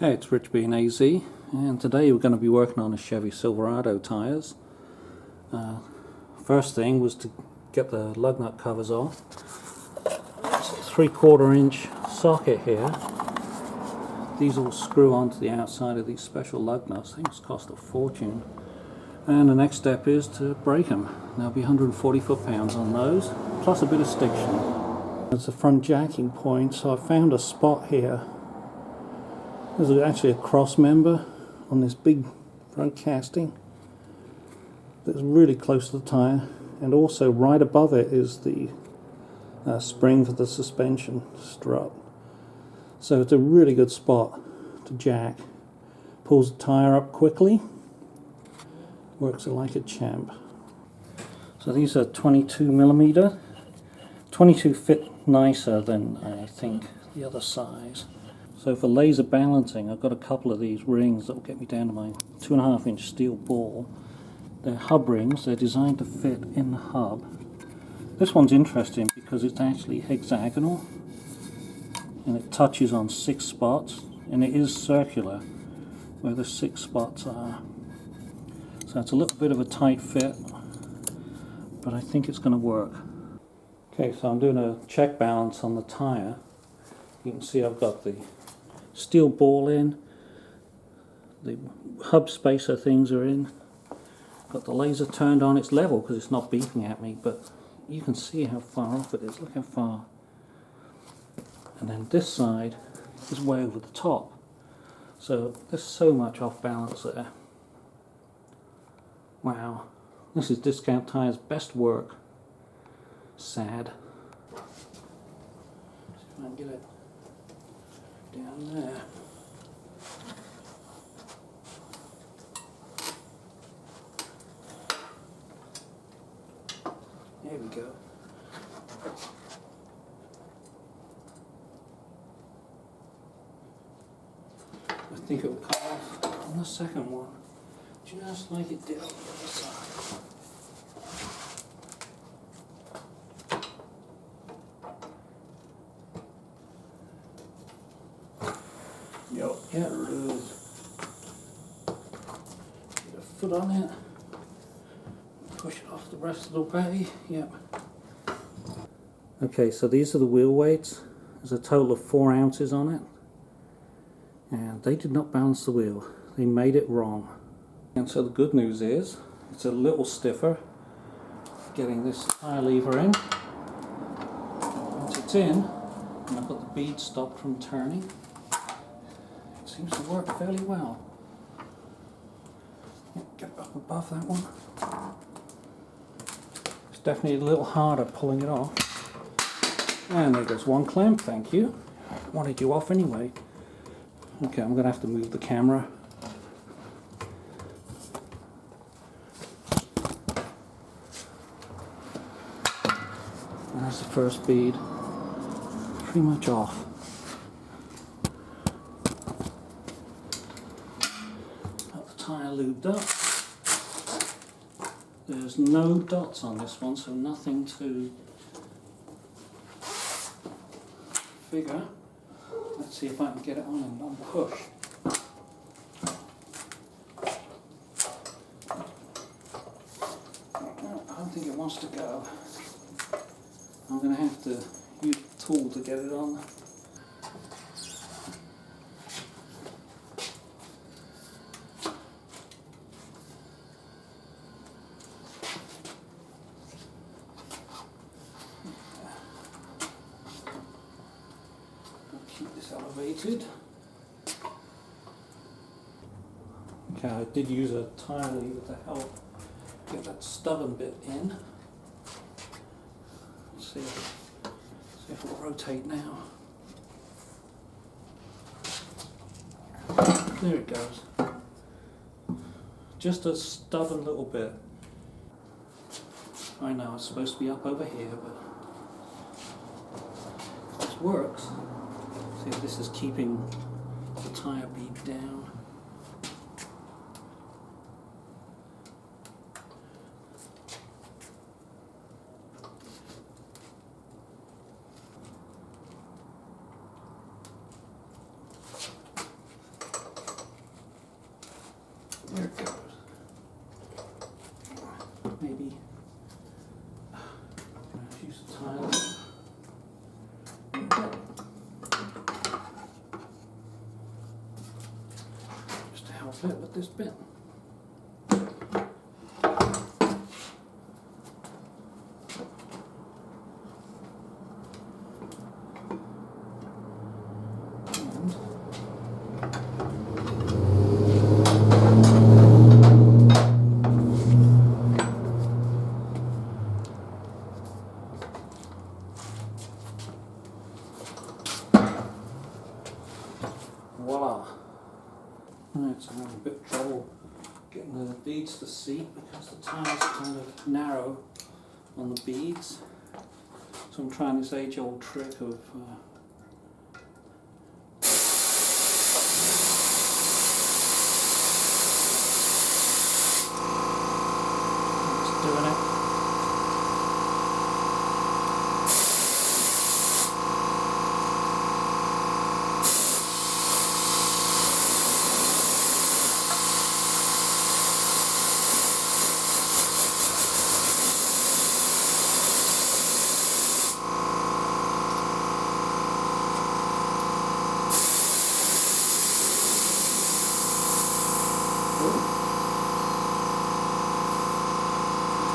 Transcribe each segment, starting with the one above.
Hey, it's Rich being AZ, and today we're going to be working on the Chevy Silverado tires. First thing was to get the lug nut covers off. It's a 3/4 inch socket here. These all screw onto the outside of these special lug nuts. Things cost a fortune. And the next step is to break them. There'll be 140 foot-pounds on those, plus a bit of stiction. There's a front jacking point, so I found a spot here. There's actually a cross member on this big front casting that's really close to the tire, and also right above it is the spring for the suspension strut. So it's a really good spot to jack. Pulls the tire up quickly, works it like a champ. So these are 22mm. 22 fit nicer than I think the other size. So for laser balancing, I've got a couple of these rings that will get me down to my 2.5 inch steel ball. They're hub rings, they're designed to fit in the hub. This one's interesting because it's actually hexagonal and it touches on 6 spots, and it is circular where the 6 spots are. So it's a little bit of a tight fit, but I think it's going to work. Okay, so I'm doing a check balance on the tire. You can see I've got the steel ball in, the hub spacer things are in, got the laser turned on. It's level because it's not beeping at me, but you can see how far off it is. Look how far. And then this side is way over the top, so there's so much off balance there. Wow, this is Discount Tire's best work. Sad. See if I can get it down there. There we go. I think it will come off on the second one, just like it did on the other side. Yep, yeah, it is. Get a foot on it. Push it off the rest of the way. Yep. Okay, so these are the wheel weights. There's a total of 4 ounces on it. And they did not balance the wheel. They made it wrong. And so the good news is, it's a little stiffer getting this tire lever in. Once it's in, and I've got the bead stopped from turning, it seems to work fairly well. Get up above that one. It's definitely a little harder pulling it off. And there goes one clamp, thank you. Wanted you off anyway. Okay, I'm going to have to move the camera. And that's the first bead. Pretty much off. Got the tire lubed up. There's no dots on this one, so nothing to figure. Let's see if I can get it on in one push. No, I don't think it wants to go. I'm going to have to use a tool to get it on. Keep this elevated. Okay, I did use a tire lever to help get that stubborn bit in. Let's see if it'll rotate now. There it goes. Just a stubborn little bit. I know it's supposed to be up over here, but if this works. See if this is keeping the tire bead down. There it goes. Maybe use the tile just to help it with this bit. Voila! Right, so I'm having a bit of trouble getting the beads to seat because the tile's kind of narrow on the beads. So I'm trying this age-old trick of just doing it.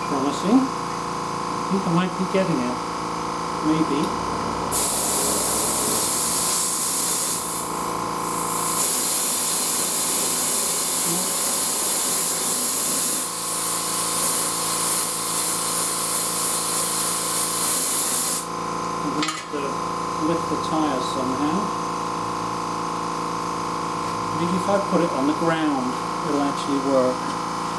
Promising. I think I might be getting it. Maybe. I'm going to have to lift the tyre somehow. Maybe if I put it on the ground, it'll actually work.